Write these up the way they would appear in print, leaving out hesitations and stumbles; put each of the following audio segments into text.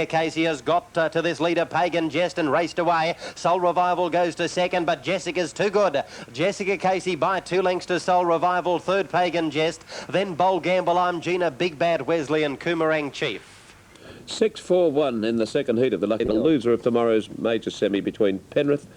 Casey has got to this leader, Pagan Jest, and raced away. Soul Revival goes to second, but Jessica's too good. Jessica Casey by 2 lengths to Soul Revival, third Pagan Jest, then Bold Gamble, I'm Gina, Big Bad Wesley and Coomerang Chief. 6-4-1 in the second heat of the lucky loser of tomorrow's major semi between Penrith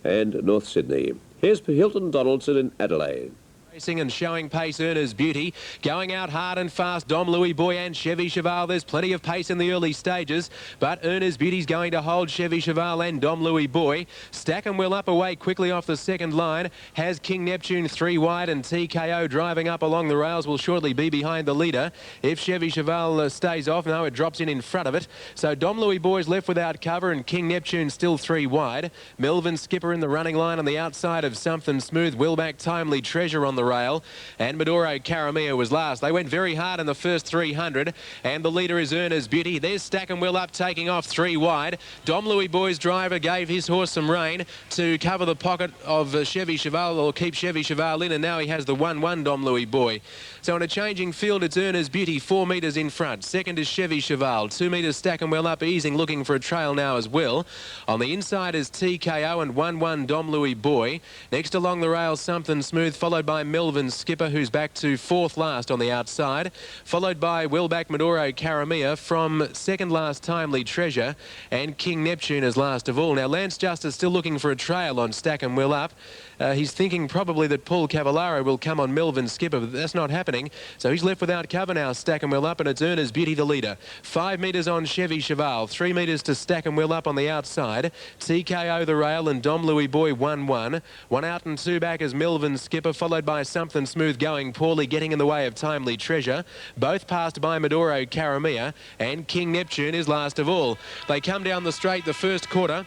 and North Sydney. Here's Hilton Donaldson in Adelaide. Racing and showing pace, Earner's Beauty. Going out hard and fast, Dom Louis Boy and Chevy Cheval. There's plenty of pace in the early stages, but Earner's Beauty's going to hold Chevy Cheval and Dom Louis Boy. Stack and Will up away quickly off the second line. Has King Neptune 3 wide, and TKO driving up along the rails will shortly be behind the leader. If Chevy Cheval stays off, no, it drops in front of it. So Dom Louis Boy's left without cover, and King Neptune still 3 wide. Melvin Skipper in the running line on the outside of Something Smooth. Willback Timely Treasure on the rail, and Maduro Caramia was last. They went very hard in the first 300, and the leader is Earner's Beauty. There's Stack and Will up taking off 3 wide. Dom Louis Boy's driver gave his horse some rain to cover the pocket of Chevy Cheval, or keep Chevy Cheval in, and now he has the 1-1 Dom Louis Boy. So in a changing field, it's Earner's Beauty 4 metres in front. Second is Chevy Cheval, 2 metres Stack and Will up easing, looking for a trail now as well. On the inside is TKO and 1-1 Dom Louis Boy. Next along the rail, Something Smooth, followed by Melvin Skipper, who's back to 4th last on the outside, followed by Willback Maduro Caramia from second last Timely Treasure, and King Neptune is last of all. Now Lance Justice still looking for a trail on Stack and Will up. He's thinking probably that Paul Cavallaro will come on Melvin Skipper, but that's not happening. So he's left without cover now, Stack and Will up, and it's Earner's Beauty the leader. 5 metres on Chevy Cheval, 3 metres to Stack and Will up on the outside. TKO the rail and Dom Louis Boy 1-1. 1 out and 2 back is Melvin Skipper, followed by Something Smooth going poorly, getting in the way of Timely Treasure. Both passed by Maduro Caramia, and King Neptune is last of all. They come down the straight the first quarter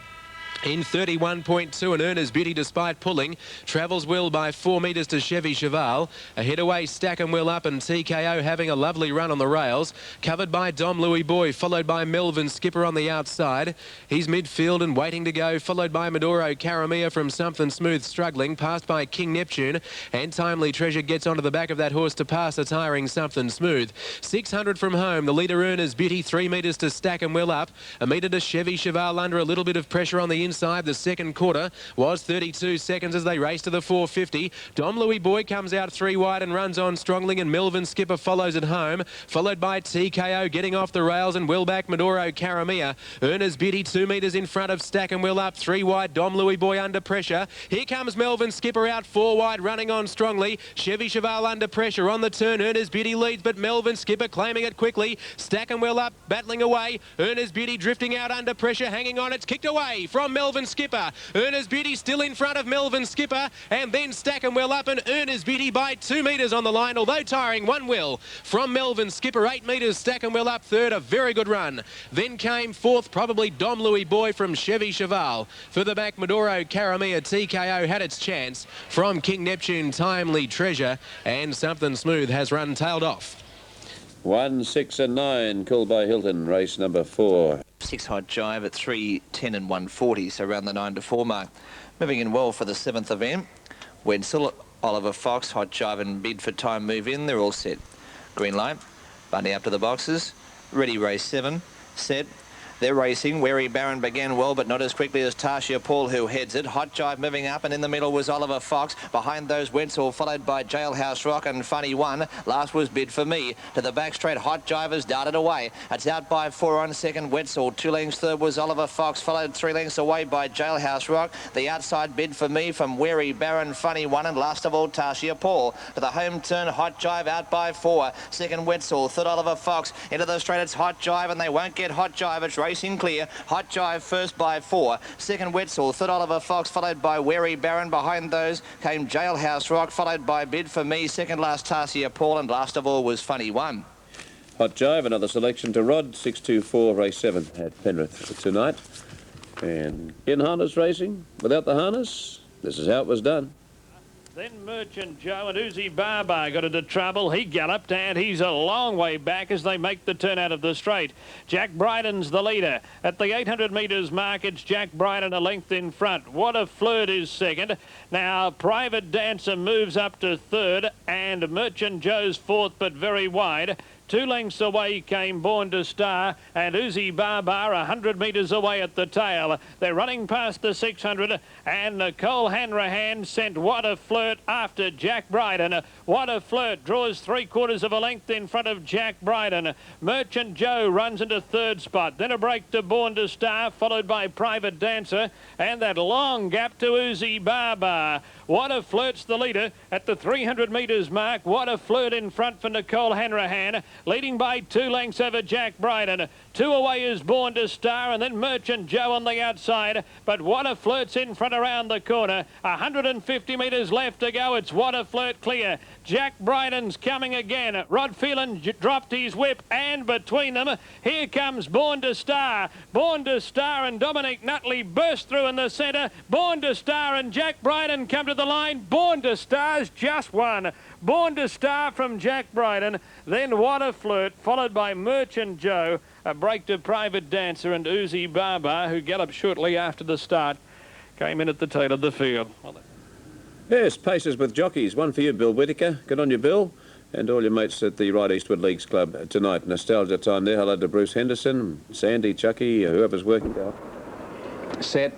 in 31.2, and Earner's Beauty, despite pulling, travels well by 4 metres to Chevy Cheval. Ahead away, Stack and Will up, and TKO having a lovely run on the rails. Covered by Dom Louis Boy, followed by Melvin Skipper on the outside. He's midfield and waiting to go, followed by Maduro Caramia from Something Smooth struggling, passed by King Neptune, and Timely Treasure gets onto the back of that horse to pass a tiring Something Smooth. 600 from home, the leader Earner's Beauty, 3 metres to Stack and Will up. A metre to Chevy Cheval under a little bit of pressure on the inside. The second quarter was 32 seconds as they race to the 450. Dom Louis Boy comes out 3 wide and runs on strongly, and Melvin Skipper follows at home, followed by TKO getting off the rails and Willback Maduro Caramia. Earner's Beauty 2 metres in front of Stack and Will up, 3 wide. Dom Louis Boy under pressure. Here comes Melvin Skipper out 4 wide, running on strongly. Chevy Cheval under pressure on the turn. Earner's Beauty leads, but Melvin Skipper claiming it quickly. Stack and Will up, battling away. Earner's Beauty drifting out under pressure, hanging on. It's kicked away from Melvin Skipper. Earner's Beauty still in front of Melvin Skipper, and then Stack and Will up, and Earner's Beauty by 2 metres on the line, although tiring 1 will from Melvin Skipper. 8 metres, Stack and Will up third, a very good run. Then came 4th, probably Dom Louis Boy from Chevy Cheval. Further back, Maduro Caramia. TKO had its chance from King Neptune, Timely Treasure, and Something Smooth has run tailed off. 1, 6 and 9, called by Hilton, race number 4. 6 Hot Jive at 3:10 and 1:40, so around the 9 to 4 mark. Moving in well for the 7th event. Wenzel, Oliver Fox, Hot Jive and Bid for Time move in. They're all set. Green light. Bunny up to the boxes. Ready race 7. Set. They're racing. Wary Baron began well, but not as quickly as Tarsha Paul, who heads it. Hot Jive moving up, and in the middle was Oliver Fox. Behind those, Wenzel, followed by Jailhouse Rock and Funny One. Last was Bid for Me. To the back straight, Hot Jive has darted away. It's out by 4 on second, Wenzel. 2 lengths third was Oliver Fox, followed 3 lengths away by Jailhouse Rock. The outside, Bid for Me from Wary Baron, Funny One, and last of all, Tarsha Paul. To the home turn, Hot Jive out by 4. Second, Wenzel. Third, Oliver Fox. Into the straight, it's Hot Jive, and they won't get Hot Jive. It's racing clear. Hot Jive first by 4. Second, Wetzel. Third, Oliver Fox, followed by Wary Baron. Behind those came Jailhouse Rock, followed by Bid for Me. Second last, Tarsha Paul, and last of all was Funny One. Hot Jive, another selection to Rod. 6-2-4, race 7 at Penrith tonight. And in harness racing, without the harness, this is how it was done. Then Merchant Joe and Uzi Barbar got into trouble. He galloped, and he's a long way back as they make the turn out of the straight. Jack Bryden's the leader. At the 800 metres mark, it's Jack Bryden a length in front. What a Flirt is second. Now, Private Dancer moves up to third, and Merchant Joe's fourth, but very wide. 2 lengths away came Born to Star and Uzi Barbar 100 metres away at the tail. They're running past the 600 and Nicole Hanrahan sent What a Flirt after Jack Bryden. What a Flirt draws 3/4 of a length in front of Jack Bryden. Merchant Joe runs into 3rd spot. Then a break to Born to Star, followed by Private Dancer, and that long gap to Uzi Barbar. What a Flirt's the leader at the 300 metres mark. What a Flirt in front for Nicole Hanrahan, leading by 2 lengths over Jack Bryden. 2 away is Born to Star, and then Merchant Joe on the outside. But What a Flirt's in front around the corner. 150 metres left to go. It's What a Flirt clear. Jack Bryden's coming again. Rod Phelan dropped his whip, and between them, here comes Born to Star. Born to Star and Dominic Nutley burst through in the centre. Born to Star and Jack Bryden come to the line. Born to Star's just won. Born to Star from Jack Bryden, then What a Flirt, followed by Merchant Joe. A break to Private Dancer and Uzi Barbar, who galloped shortly after the start, came in at the tail of the field. Yes, paces with jockeys. One for you, Bill Whittaker. Good on you, Bill. And all your mates at the Right Eastwood Leagues Club tonight. Nostalgia time there. Hello to Bruce Henderson, Sandy, Chucky, whoever's working. Set.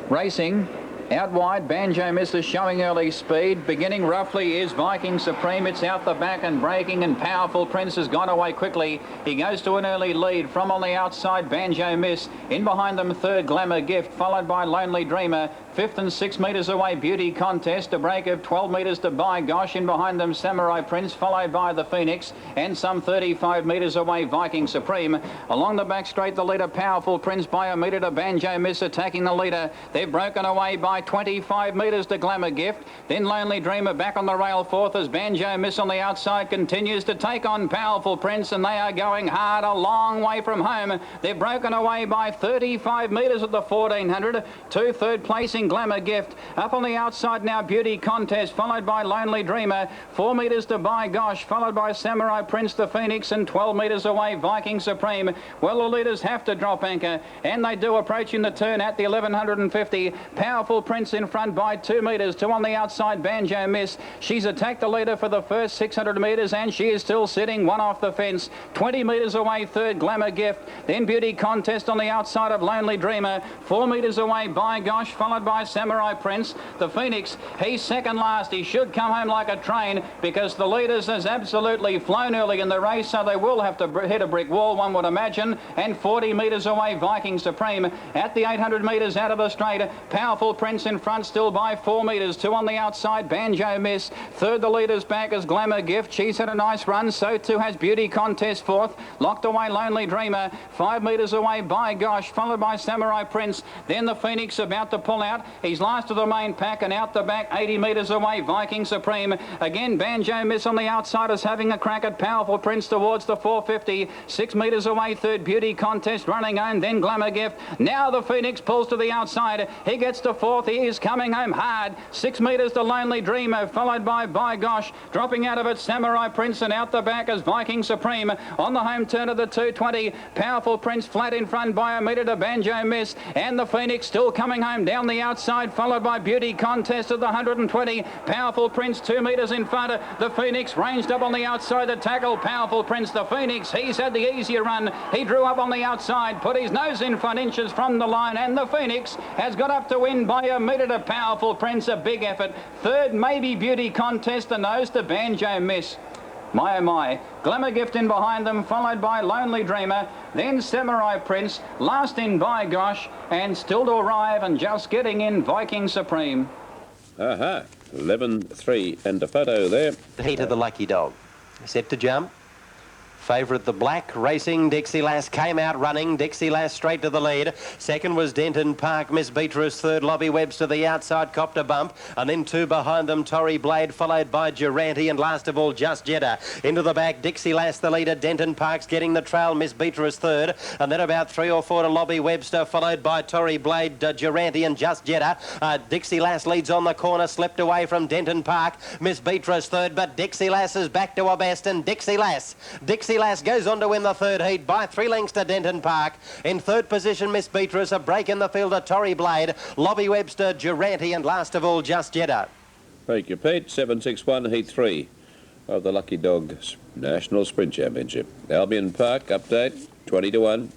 Racing. Out wide, Banjo Misses showing early speed. Beginning roughly is Viking Supreme. It's out the back and breaking, and Powerful Prince has gone away quickly. He goes to an early lead. From on the outside, Banjo Miss. In behind them, 3rd Glamour Gift, followed by Lonely Dreamer. 5th and 6 metres away, Beauty Contest. A break of 12 metres to By Gosh. In behind them, Samurai Prince, followed by the Phoenix. And some 35 metres away, Viking Supreme. Along the back straight, the leader, Powerful Prince, by a metre to Banjo Miss, attacking the leader. They've broken away by 25 metres to Glamour Gift. Then Lonely Dreamer back on the rail 4th as Banjo Miss on the outside continues to take on Powerful Prince, and they are going hard a long way from home. They've broken away by 35 metres at the 1400 to 3rd placing Glamour Gift. Up on the outside now, Beauty Contest, followed by Lonely Dreamer. 4 metres to By Gosh, followed by Samurai Prince, the Phoenix, and 12 metres away, Viking Supreme. Well, the leaders have to drop anchor, and they do, approaching the turn at the 1150. Powerful Prince in front by 2 metres. 2 on the outside, Banjo Miss. She's attacked the leader for the first 600 metres, and she is still sitting 1 off the fence. 20 metres away, 3rd Glamour Gift. Then Beauty Contest on the outside of Lonely Dreamer. 4 metres away, By Gosh, followed by Samurai Prince. The Phoenix, he's second last. He should come home like a train, because the leaders has absolutely flown early in the race, so they will have to hit a brick wall, one would imagine. And 40 metres away, Viking Supreme. At the 800 metres out of the straight, Powerful Prince in front still by 4 metres. 2 on the outside, Banjo Miss. 3rd, the leader's back is Glamour Gift. She's had a nice run. So too has Beauty Contest 4th. Locked away, Lonely Dreamer. 5 metres away, By Gosh, followed by Samurai Prince. Then the Phoenix about to pull out. He's last of the main pack, and out the back, 80 metres away, Viking Supreme. Again, Banjo Miss on the outside is having a crack at Powerful Prince towards the 450. 6 metres away, 3rd Beauty Contest running home. Then Glamour Gift. Now the Phoenix pulls to the outside. He gets to 4th. He is coming home hard. 6 metres to Lonely Dreamer, followed by Gosh. Dropping out of it, Samurai Prince, and out the back is Viking Supreme. On the home turn of the 220, Powerful Prince flat in front by a metre to Banjo Miss. And the Phoenix still coming home down the outside, followed by Beauty Contest of the 120. Powerful Prince 2 metres in front. The Phoenix ranged up on the outside to tackle Powerful Prince. The Phoenix, he's had the easier run. He drew up on the outside, put his nose in front, inches from the line, and the Phoenix has got up to win by a metre to Powerful Prince. A big effort. 3rd, maybe Beauty Contest, the nose to Banjo Miss. My oh my. Glamour Gift in behind them, followed by Lonely Dreamer, then Samurai Prince, last in By Gosh, and still to arrive and just getting in Viking Supreme. Aha, 11-3 and a photo there. The heat of the lucky dog. Set to jump. Favourite the black, racing. Dixie Lass came out running. Dixie Lass straight to the lead. Second was Denton Park. Miss Beatrice third. Lobby Webbs to the outside, copped a bump. And then 2 behind them, Tory Blade, followed by Durante, and last of all, Just Jetta. Into the back, Dixie Lass the leader. Denton Park's getting the trail. Miss Beatrice third. And then about 3 or 4 to Lobby Webster, followed by Tory Blade, Durante and Just Jetta. Dixie Lass leads on the corner, slipped away from Denton Park. Miss Beatrice third, but Dixie Lass is back to her best, and Dixie Lass goes on to win the third heat by 3 lengths to Denton Park. In third position, Miss Beatrice, a break in the field to Tory Blade, Lobby Webster, Durante, and last of all, Just Jetta. Thank you, Pete. 7-6-1, heat 3. of the Lucky Dog National Sprint Championship. Albion Park, update, 20 to 1.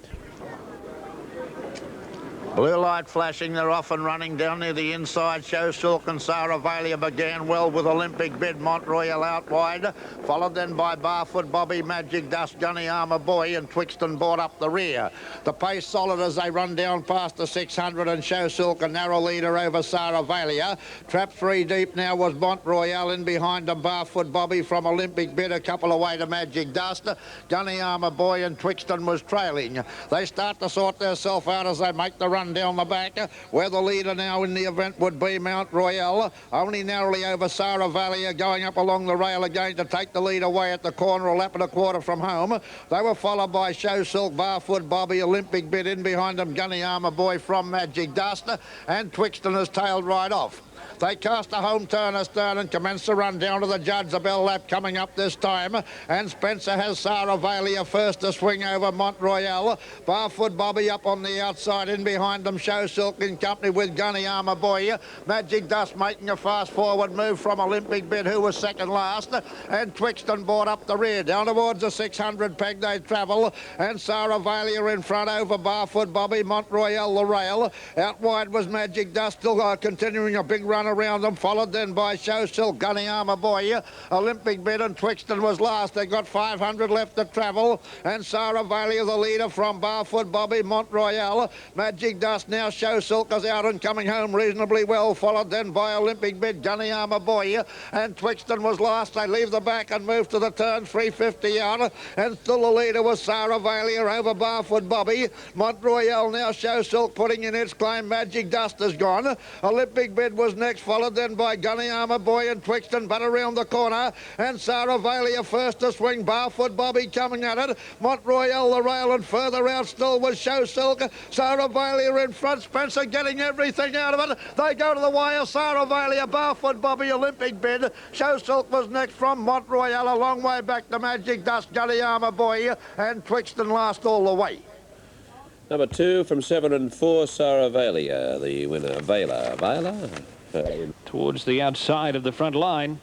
Blue light flashing, they're off and running down near the inside. Show Silk and Sarah Valia began well with Olympic Bid, Mont Royal out wide, followed then by Barfoot, Bobby, Magic Dust, Gunny Armour Boy and Twixton brought up the rear. The pace solid as they run down past the 600 and Show Silk a narrow leader over Sarah Valia. Trap 3 deep now was Mont Royal in behind them. Barfoot, Bobby from Olympic Bid, a couple away to Magic Dust. Gunny Armour Boy and Twixton was trailing. They start to sort themselves out as they make the run down the back, where the leader now in the event would be Mount Royal, only narrowly over Sarah Valia, going up along the rail again to take the lead away at the corner, a lap and a quarter from home. They were followed by Show Silk, Barfoot, Bobby, Olympic Bid in behind them, Gunny Armour Boy from Magic Dust, and Twixton has tailed right off. They cast a home turn astern and commence to run down to the judge. The bell lap coming up this time. And Spencer has Sarah Valia first to swing over Mont Royal. Barfoot Bobby up on the outside. In behind them, Show Silk in company with Gunny Armour Boy. Magic Dust making a fast forward move from Olympic Bid, who was second last. And Twixton brought up the rear. Down towards the 600 peg they travel. And Sarah Valia in front over Barfoot Bobby, Mont Royal the rail. Out wide was Magic Dust, still continuing a big run around them, followed then by Show Silk, Gunny Armour Boy, Olympic Bid and Twixton was last. They got 500 left to travel, and Sarah Valia the leader from Barfoot Bobby, Mont Royal. Magic Dust now, Show Silk is out and coming home reasonably well, followed then by Olympic Bid, Gunny Armour Boy, and Twixton was last. They leave the back and move to the turn, 350 out, and still the leader was Sarah Valia over Barfoot Bobby. Mont Royal now, Show Silk putting in its claim. Magic Dust is gone. Olympic Bid was next, followed then by Gunny Armour Boy and Twixton, but around the corner, and Sarah Valia first to swing. Barfoot Bobby coming at it. Mont Royal the rail, and further out still was Show Silk. Sarah Valia in front, Spencer getting everything out of it. They go to the wire. Sarah Valia, Barfoot Bobby, Olympic Bid. Show Silk was next from Mont Royal, a long way back to Magic Dust, Gunny Armour Boy, and Twixton last all the way. Number 2 from 7 and 4, Sarah Valia, the winner. Vaila? Towards the outside of the front line.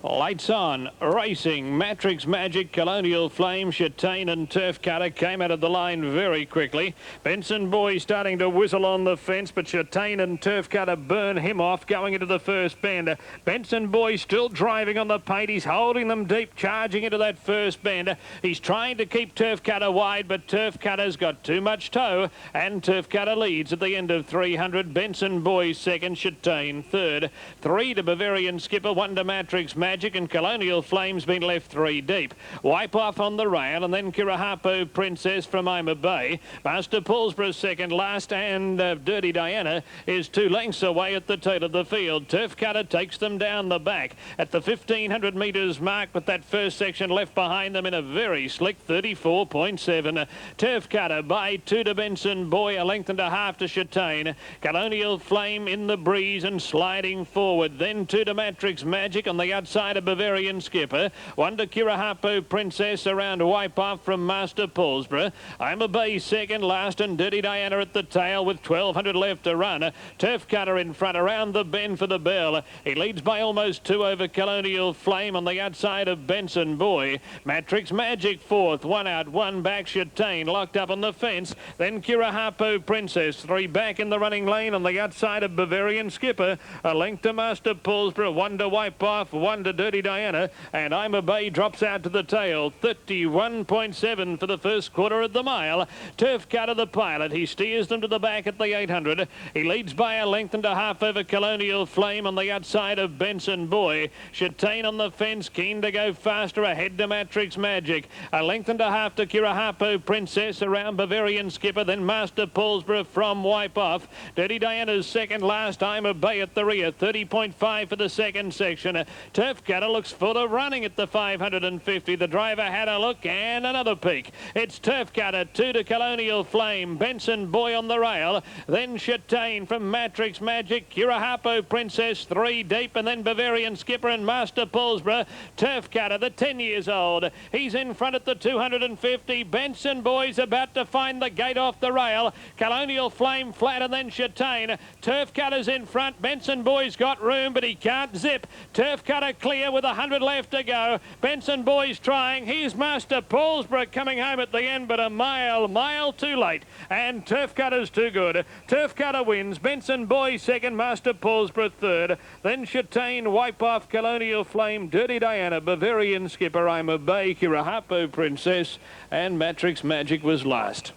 Lights on, racing, Matrix Magic, Colonial Flame, Chitane and Turf Cutter came out of the line very quickly. Benson Boy starting to whistle on the fence, but Chitane and Turf Cutter burn him off going into the first bend. Benson Boy still driving on the paint. He's holding them deep, charging into that first bend. He's trying to keep Turf Cutter wide, but Turf Cutter's got too much toe, and Turf Cutter leads at the end of 300. Benson Boy second, Chitane third. 3 to Bavarian Skipper, 1 to Matrix Magic, and Colonial Flame's been left 3 deep. Wipe Off on the rail, and then Kirahapo Princess from Ima Bay. Master Paulsborough second last, and Dirty Diana is 2 lengths away at the tail of the field. Turf Cutter takes them down the back at the 1,500 metres mark, but that first section left behind them in a very slick 34.7. Turf Cutter by 2 to Benson Boy, a length and a half to Chitane. Colonial Flame in the breeze and sliding forward. Then 2 to Matrix Magic on the outside of Bavarian Skipper. 1 to Kirahapo Princess around Wipe Off from Master Paulsborough. Ima Bay second last, and Dirty Diana at the tail with 1,200 left to run. Turf Cutter in front around the bend for the bell. He leads by almost 2 over Colonial Flame on the outside of Benson Boy. Matrix Magic fourth, 1 out, 1 back. Chitane locked up on the fence. Then Kirahapo Princess, 3 back in the running lane on the outside of Bavarian Skipper. A length to Master Paulsborough, 1 to Wipe Off, 1 to Dirty Diana, and Ima Bay drops out to the tail. 31.7 for the first quarter of the mile. Turf Cutter the pilot. He steers them to the back at the 800. He leads by a length and a half over Colonial Flame on the outside of Benson Boy. Chitane on the fence, keen to go faster, ahead to Matrix Magic. A length and a half to Kirahapo Princess around Bavarian Skipper, then Master Paulsborough from Wipe Off. Dirty Diana's second last, Ima Bay at the rear. 30.5 for the second section. Turf Cutter looks for the running at the 550. The driver had a look and another peek. It's Turf Cutter, 2 to Colonial Flame. Benson Boy on the rail. Then Chitane from Matrix Magic. Kirahapo Princess, 3 deep, and then Bavarian Skipper and Master Paulsborough. Turf Cutter, the 10 years old. He's in front at the 250. Benson Boy's about to find the gate off the rail. Colonial Flame flat, and then Chitane. Turf Cutter's in front. Benson Boy's got room, but he can't zip. Turf Cutter clear with 100 left to go. Benson Boy's trying. Here's Master Paulsborough coming home at the end, but a mile too late. And Turf Cutter's too good. Turf Cutter wins. Benson Boy second, Master Paulsborough third. Then Châtain, Wipe Off, Colonial Flame, Dirty Diana, Bavarian Skipper, I'm a Bay, Kirahapo Princess, and Matrix Magic was last.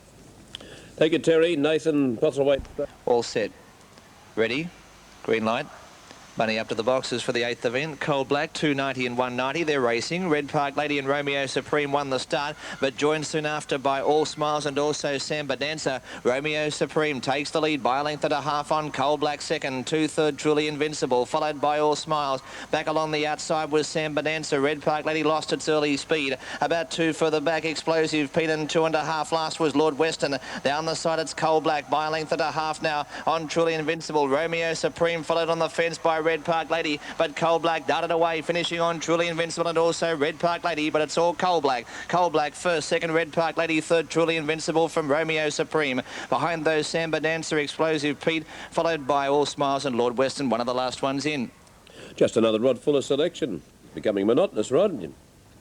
Take it, Terry. Nathan Postlethwaite. All set. Ready? Green light. Money up to the boxes for the 8th event. Coal Black, 290 and 190. They're racing. Red Park Lady and Romeo Supreme won the start, but joined soon after by All Smiles and also Samba Dancer. Romeo Supreme takes the lead by a length and a half on Coal Black second. 2/3 Truly Invincible, followed by All Smiles. Back along the outside was Samba Dancer. Red Park Lady lost its early speed. About 2 further back, Explosive Pete, and 2.5 last was Lord Western. Down the side, it's Coal Black by a length and a half now on Truly Invincible. Romeo Supreme followed on the fence by Red Park Lady, but Coal Black darted away, finishing on Truly Invincible and also Red Park Lady, but it's all Coal Black. Coal Black first, second Red Park Lady, third Truly Invincible from Romeo Supreme. Behind those, Samba Dancer, Explosive Pete, followed by All Smiles and Lord Western, one of the last ones in. Just another Rod Fuller selection. Becoming monotonous, Rod.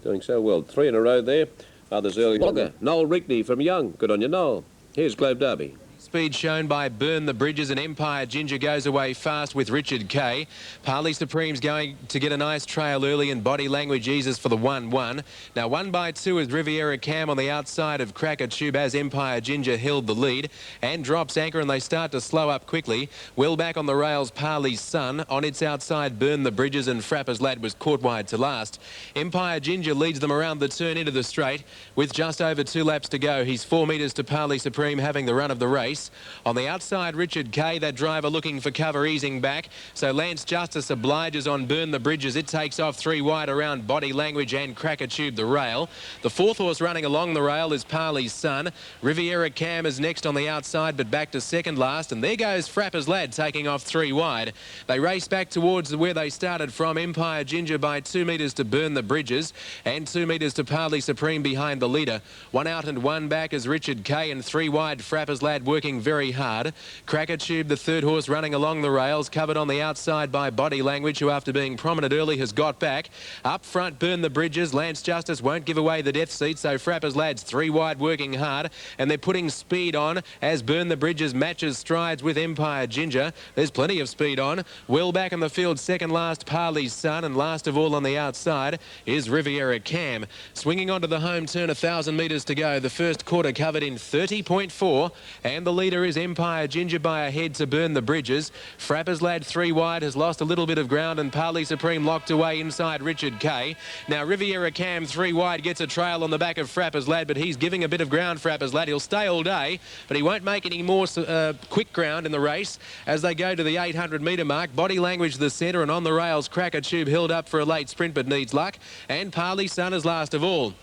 Doing so well. 3 in a row there. Others early. Blogger, Noel Rickney from Young. Good on you, Noel. Here's Globe Derby. Speed shown by Burn the Bridges, and Empire Ginger goes away fast with Richard Kay. Parley Supreme's going to get a nice trail early, and Body Language eases for the 1-1. Now 1 by 2 is Riviera Cam on the outside of Cracker Tube as Empire Ginger held the lead and drops anchor, and they start to slow up quickly. Well back on the rails, Parley's Son. On its outside, Burn the Bridges, and Frapper's Lad was caught wide to last. Empire Ginger leads them around the turn into the straight with just over 2 laps to go. He's 4 metres to Parley Supreme, having the run of the race. On the outside, Richard Kay, that driver looking for cover, easing back. So Lance Justice obliges on Burn the Bridges. It takes off 3 wide around Body Language and Cracker Tube the rail. The 4th horse running along the rail is Parley's Son. Riviera Cam is next on the outside, but back to second last. And there goes Frapper's Lad taking off 3 wide. They race back towards where they started from. Empire Ginger by 2 metres to Burn the Bridges and 2 metres to Parley Supreme behind the leader. 1 out and 1 back is Richard Kay, and 3 wide Frapper's Lad working very hard. Cracker Tube, the 3rd horse running along the rails, covered on the outside by Body Language, who after being prominent early has got back. Up front, Burn the Bridges. Lance Justice won't give away the death seat, so Frapper's Lad's 3 wide working hard, and they're putting speed on as Burn the Bridges matches strides with Empire Ginger. There's plenty of speed on. Well back in the field, second last Parley's Son, and last of all on the outside is Riviera Cam. Swinging onto the home turn, 1,000 metres to go. The first quarter covered in 30.4, and the leader is Empire Ginger by a head to Burn the Bridges. Frapper's Lad 3 wide has lost a little bit of ground, and Parley Supreme locked away inside Richard Kay. Now Riviera Cam 3 wide gets a trail on the back of Frapper's Lad, but he's giving a bit of ground, Frapper's Lad. He'll stay all day, but he won't make any more quick ground in the race as they go to the 800 metre mark. Body Language the centre, and on the rails Cracker Tube held up for a late sprint but needs luck, and Parley's Son is last of all.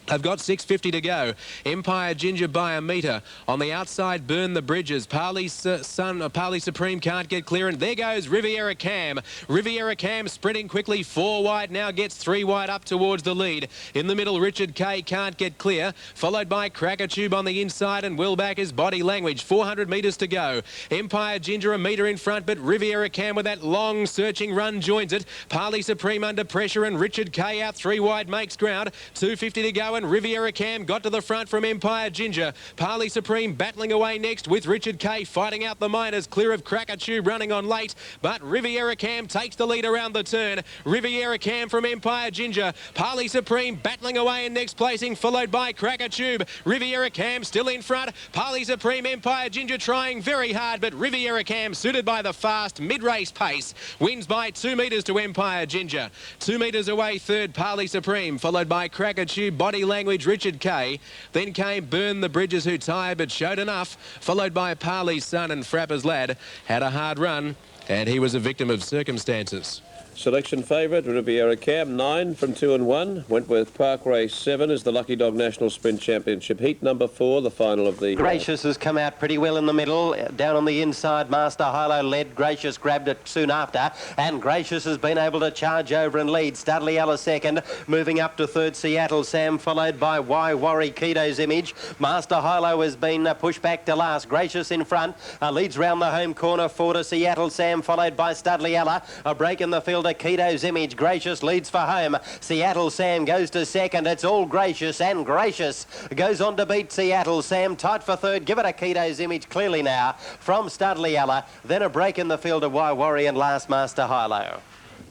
They've got 6.50 to go. Empire Ginger by a metre. On the outside, Burn the Bridges. Parley's Son, Parley Supreme can't get clear, and there goes Riviera Cam. Riviera Cam sprinting quickly, 4 wide, now gets 3 wide up towards the lead. In the middle, Richard Kay can't get clear, followed by Cracker Tube on the inside, and well back is Body Language. 400 metres to go. Empire Ginger a metre in front, but Riviera Cam with that long searching run joins it. Parley Supreme under pressure, and Richard Kay out 3 wide makes ground. 2.50 to go, and Riviera Cam got to the front from Empire Ginger. Parley Supreme battling away next with Richard Kay fighting out the minors, clear of Cracker Tube running on late, but Riviera Cam takes the lead around the turn. Riviera Cam from Empire Ginger. Parley Supreme battling away in next placing, followed by Cracker Tube. Riviera Cam still in front. Parley Supreme, Empire Ginger trying very hard, but Riviera Cam, suited by the fast mid-race pace, wins by 2 metres to Empire Ginger. 2 metres away, third Parley Supreme, followed by Cracker Tube, Body Language, Richard Kay. Then came Burn the Bridges, who tired but showed enough, followed by Parley's Son, and Frapper's Lad had a hard run, and he was a victim of circumstances. Selection favourite, Riviera Cam, 9 from 2 and 1. Wentworth Park Race 7 is the Lucky Dog National Sprint Championship. Heat number 4, the final of the... Gracious has come out pretty well in the middle. Down on the inside, Master Hilo led. Gracious grabbed it soon after, and Gracious has been able to charge over and lead. Studley Ella second, moving up to third, Seattle Sam, followed by Y Worry Keto's Image. Master Hilo has been pushed back to last. Gracious in front, leads round the home corner, 4 to Seattle Sam, followed by Studley Ella. A break in the field fielder Keto's Image. Gracious leads for home. Seattle Sam goes to second. It's all Gracious, and Gracious goes on to beat Seattle Sam. Tight for third. Give it a Keto's Image clearly now from Studley Ella. Then a break in the field of Waiwari and Last Master Hilo.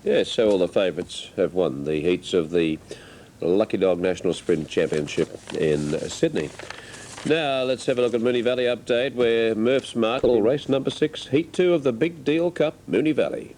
Yes, so all the favourites have won the heats of the Lucky Dog National Sprint Championship in Sydney. Now, let's have a look at Moonee Valley update, where Murph's Mark, race number 6, heat 2 of the Big Deal Cup, Moonee Valley.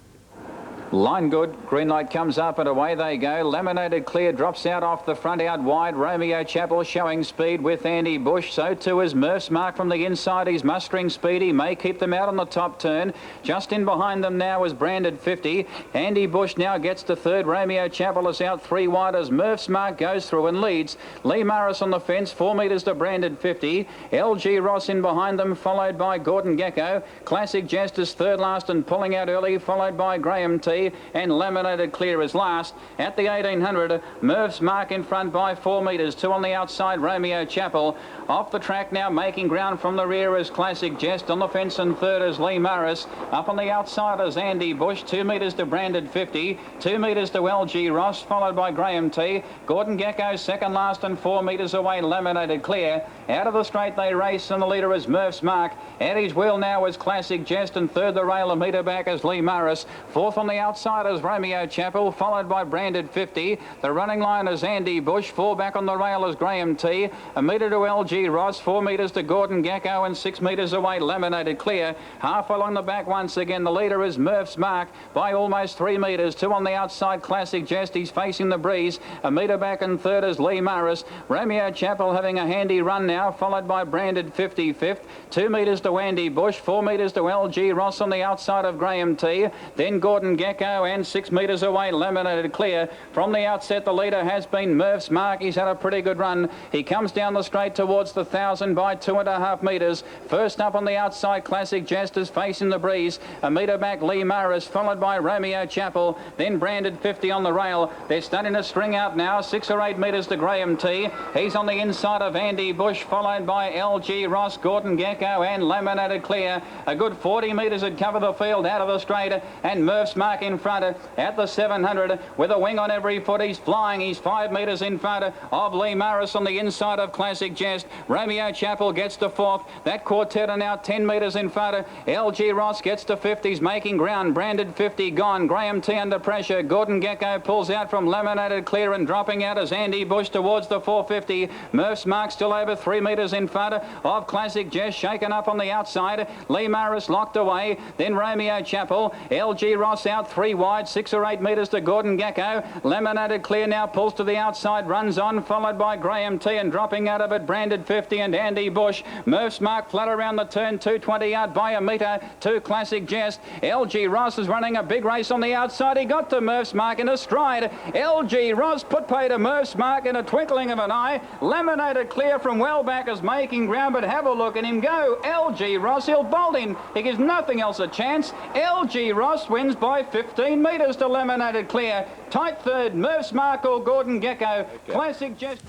Line good. Green light comes up and away they go. Laminated Clear drops out off the front out wide. Romeo Chapel showing speed with Andy Bush. So too is Murph's Mark from the inside. He's mustering speed. He may keep them out on the top turn. Just in behind them now is Branded 50. Andy Bush now gets to third. Romeo Chapel is out 3 wide as Murph's Mark goes through and leads. Lee Morris on the fence. 4 metres to Branded 50. LG Ross in behind them, followed by Gordon Gecko. Classic Jest is third last and pulling out early, followed by Graham T. And Laminated Clear is last. At the 1800, Murph's Mark in front by 4 metres. 2 on the outside, Romeo Chapel. Off the track now, making ground from the rear is Classic Jest. On the fence and third is Lee Morris. Up on the outside is Andy Bush. 2 metres to Branded 50. 2 metres to LG Ross, followed by Graham T. Gordon Gecko second last and 4 metres away, Laminated Clear. Out of the straight they race and the leader is Murph's Mark. At his wheel now is Classic Jest and third the rail a metre back is Lee Morris. Fourth on the outside is Romeo Chapel, followed by Branded 50. The running line is Andy Bush. 4 back on the rail is Graham T. A metre to LG Ross, 4 metres to Gordon Gecko and 6 metres away Laminated Clear. Half along the back once again. The leader is Murph's Mark by almost 3 metres. 2 on the outside, Classic Jest. He's facing the breeze. A metre back and third is Lee Morris. Romeo Chapel having a handy run now, followed by Branded 50 fifth. 2 metres to Andy Bush. 4 metres to LG Ross on the outside of Graham T. Then Gordon Gecko and 6 metres away Laminated Clear. From the outset the leader has been Murph's Mark. He's had a pretty good run. He comes down the straight towards the 1,000 by 2.5 metres. First up on the outside, Classic Jest is facing the breeze. A metre back Lee Morris, followed by Romeo Chapel. Then Branded 50 on the rail. They're starting to string out now. 6 or 8 metres to Graham T. He's on the inside of Andy Bush, followed by LG Ross, Gordon Gecko and Laminated Clear. A good 40 metres had covered the field out of the straight, and Murph's Mark in front at the 700 with a wing on every foot. He's flying. He's 5 metres in front of Lee Morris on the inside of Classic Jest. Romeo Chapel gets to 4th. That quartet are now 10 metres in front. LG Ross gets to 50. He's making ground. Branded 50 gone. Graham T under pressure. Gordon Gecko pulls out from Laminated Clear and dropping out as Andy Bush towards the 450. Murph's Mark still over 3 metres in front of Classic Jest, shaken up on the outside. Lee Morris locked away. Then Romeo Chapel. LG Ross out 3 wide. 6 or 8 metres to Gordon Gecko. Laminated Clear now pulls to the outside, runs on, followed by Graham T, and dropping out of it Branded 50 and Andy Bush. Murph's Mark flat around the turn, 220 out by a metre to Classic Jest. LG Ross is running a big race on the outside. He got to Murph's Mark in a stride. LG Ross put pay to Murph's Mark in a twinkling of an eye. Laminated Clear from well back is making ground, but have a look at him go. LG Ross, he'll bolt in. He gives nothing else a chance. LG Ross wins by 15 metres to Laminated Clear. Tight third, Murph's Mark or Gordon Gecko. Classic Jest.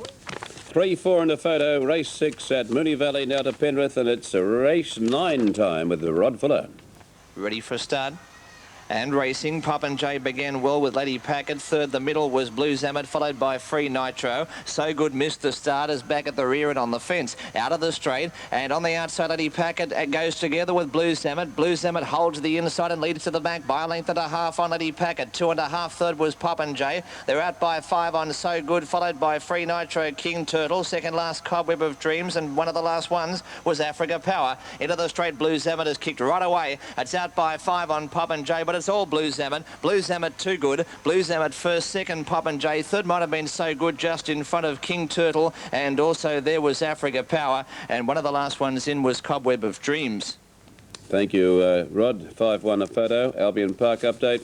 3-4 in the photo, race 6 at Moonee Valley, now to Penrith, and it's a race 9 time with Rod Fuller. Ready for a start. And racing, Pop and J began well with Lady Packet. Third, the middle was Blue Zamet, followed by Free Nitro. So Good missed the starters back at the rear and on the fence. Out of the straight, and on the outside, Lady Packet goes together with Blue Zamet. Blue Zamet holds the inside and leads to the back by a length and a half on Lady Packet. 2.5. Third was Pop and J. They're out by 5 on So Good, followed by Free Nitro, King Turtle. Second last, Cobweb of Dreams, and one of the last ones was Africa Power. Into the straight, Blue Zamet has kicked right away. It's out by 5 on Pop and J, but it's all Blue Zamet. Blue Zamet too good. Blue Zamet first, second Pop and J. Third might have been So Good just in front of King Turtle, and also there was Africa Power, and one of the last ones in was Cobweb of Dreams. Thank you, Rod. 5-1 a photo. Albion Park update.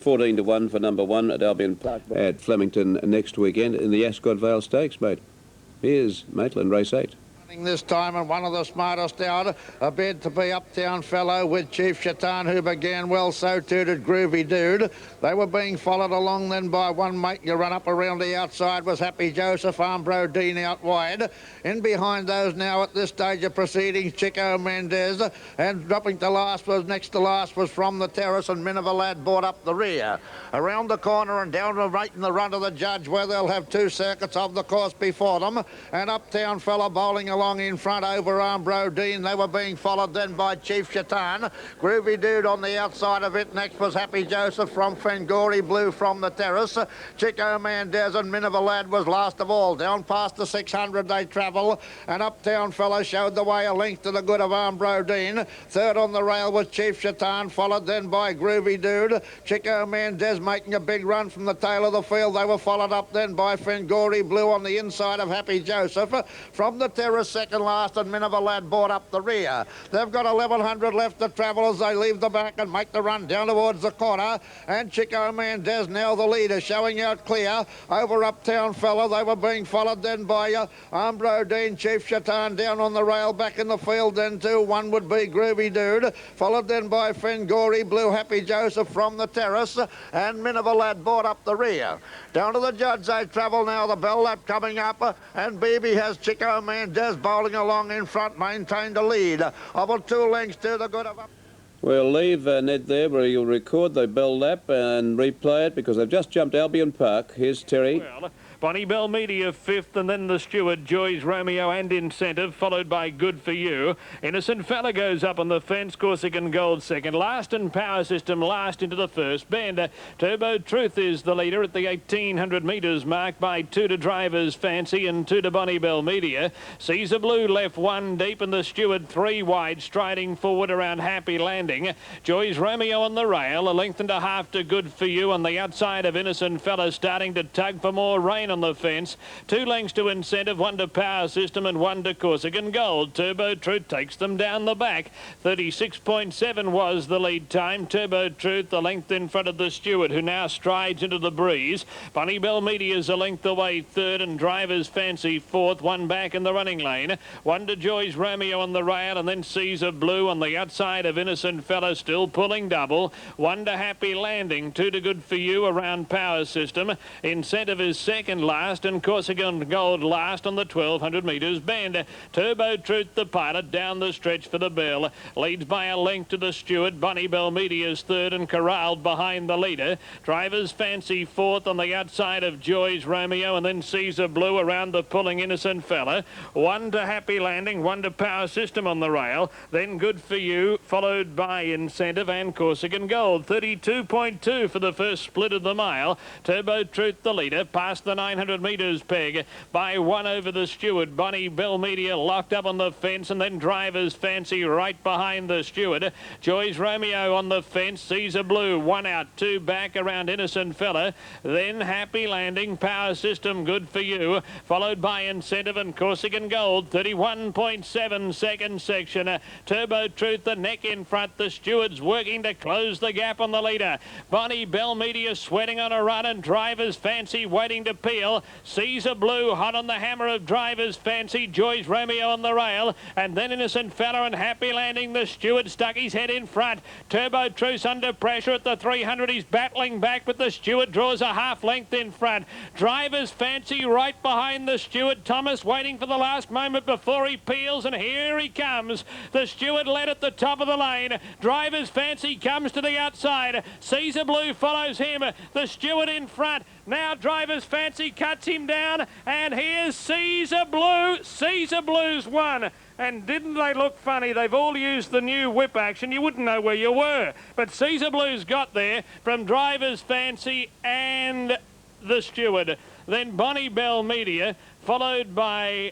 14-1 for number 1 at Albion Park at Flemington next weekend in the Ascot Vale Stakes, mate. Here's Maitland, race 8. This time, and one of the smartest out appeared to be Uptown Fellow with Chief Shaitan, who began well. So too did Groovy Dude. They were being followed along then by one making a run up around the outside was Happy Joseph, Armbro Dean out wide. In behind those now at this stage of proceedings, Chico Mendez, and dropping to last was next to last was From the Terrace, and Miniver Lad brought up the rear. Around the corner and down to right in the run of the judge, where they'll have two circuits of the course before them, and Uptown Fellow bowling along in front over Armbro Dean. They were being followed then by Chief Shaitan. Groovy Dude on the outside of it. Next was Happy Joseph from Fengori, Blue from the Terrace. Chico Mendez and Miniver Lad was last of all. Down past the 600 they travel, and Uptown Fellow showed the way a length to the good of Armbro Dean. Third on the rail was Chief Shaitan, followed then by Groovy Dude. Chico Mendez making a big run from the tail of the field. They were followed up then by Fengori, Blue on the inside of Happy Joseph. From the Terrace second last, and Miniver Lad brought up the rear. They've got 1,100 left to travel as they leave the back and make the run down towards the corner. And Chico Mendez now the leader, showing out clear over Uptown Fellow. They were being followed then by Armbro Dean, Chief Shaitan down on the rail, back in the field then too. One would be Groovy Dude, followed then by Fengori, Blue, Happy Joseph from the Terrace, and Miniver Lad brought up the rear. Down to the judge they travel now, the bell lap coming up, and BB has Chico Mendez bowling along in front, maintained a lead of 2 lengths to the good of... We'll leave Ned there where he'll record the bell lap and replay it because they've just jumped Albion Park. Here's Terry. Well, Bonnie Bell Media fifth, and then the steward, Joy's Romeo and Incentive, followed by Good For You. Innocent Fella goes up on the fence, Corsican Gold second. Last and Power System last into the first bend. Turbo Truth is the leader at the 1,800 metres mark by 2 to Driver's Fancy and 2 to Bonnie Bell Media. Caesar Blue left 1 deep, and the steward 3 wide, striding forward around Happy Landing. Joy's Romeo on the rail, 1.5 lengths to Good For You on the outside of Innocent Fella, starting to tug for more rain on the fence. 2 lengths to Incentive, 1 to Power System and 1 to Corsican Gold. Turbo Truth takes them down the back. 36.7 was the lead time. Turbo Truth a length in front of the steward, who now strides into the breeze. Bonnie Bell Media's a length away third, and Driver's Fancy fourth. 1 back in the running lane. 1 to Joy's Romeo on the rail, and then Caesar Blue on the outside of Innocent Fella, still pulling double. 1 to Happy Landing. 2 to Good For You around Power System. Incentive is second last, and Corsican Gold last on the 1,200 metres bend. Turbo Truth, the pilot, down the stretch for the bell. Leads by a length to the steward. Bonnie Bell Media's third and corralled behind the leader. Driver's Fancy fourth on the outside of Joy's Romeo, and then Caesar Blue around the pulling Innocent Fella. 1 to Happy Landing, 1 to Power System on the rail. Then Good For You, followed by Incentive and Corsican Gold. 32.2 for the first split of the mile. Turbo Truth the leader, past the 900 metres peg by 1 over the steward. Bonnie Bell Media locked up on the fence, and then Driver's Fancy right behind the steward. Joy's Romeo on the fence. Caesar Blue 1 out, 2 back around Innocent Fella. Then Happy Landing, Power System, Good For You, followed by Incentive and Corsican Gold. 31.7 second section. Turbo Truth the neck in front. The steward's working to close the gap on the leader. Bonnie Bell Media sweating on a run, and Driver's Fancy waiting to peel. Caesar Blue hot on the hammer of Driver's Fancy. Joy's Romeo on the rail, and then Innocent Fella and Happy Landing. The steward stuck his head in front. Turbo Truth under pressure at the 300. He's battling back, but the steward draws a half length in front. Driver's Fancy right behind the steward. Thomas waiting for the last moment before he peels, and here he comes. The steward led at the top of the lane. Driver's Fancy comes to the outside. Caesar Blue follows him. The steward in front. Now Driver's Fancy cuts him down, and here's Caesar Blue. Caesar Blue's won. And didn't they look funny? They've all used the new whip action. You wouldn't know where you were. But Caesar Blue's got there from Driver's Fancy and the steward. Then Bonnie Bell Media, followed by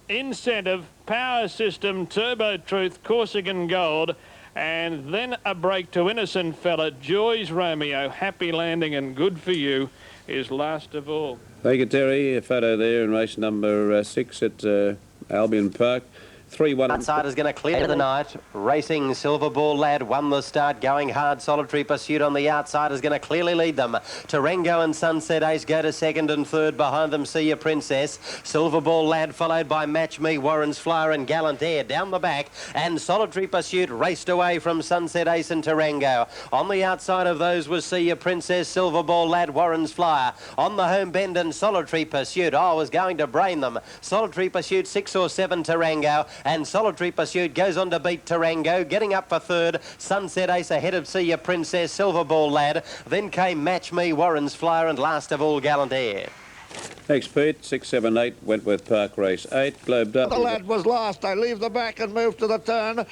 Incentive, Power System, Turbo Truth, Corsican Gold, and then a break to Innocent Fella, Joy's Romeo, Happy Landing, and Good For You is last of all. Thank you, Terry. A photo there in race number 6 at Albion Park. 3-1. Outside is going to clear the night. Racing Silver Ball Lad won the start. Going hard. Solitary Pursuit on the outside is going to clearly lead them. Tarango and Sunset Ace go to second and third. Behind them, See Your Princess. Silver Ball Lad followed by Match Me, Warren's Flyer and Gallant Air down the back. And Solitary Pursuit raced away from Sunset Ace and Tarango. On the outside of those was See Your Princess, Silver Ball Lad, Warren's Flyer. On the home bend and Solitary Pursuit. Oh, I was going to brain them. Solitary Pursuit 6 or 7 Tarango. And Solitary Pursuit goes on to beat Tarango. Getting up for third, Sunset Ace ahead of See Your Princess, Silver Ball Lad. Then came Match Me, Warren's Flyer, and last of all, Gallant Air. Thanks, Pete. 6, 7, 8. Wentworth Park Race 8. Globe Dark. The lad was last. They leave the back and move to the turn.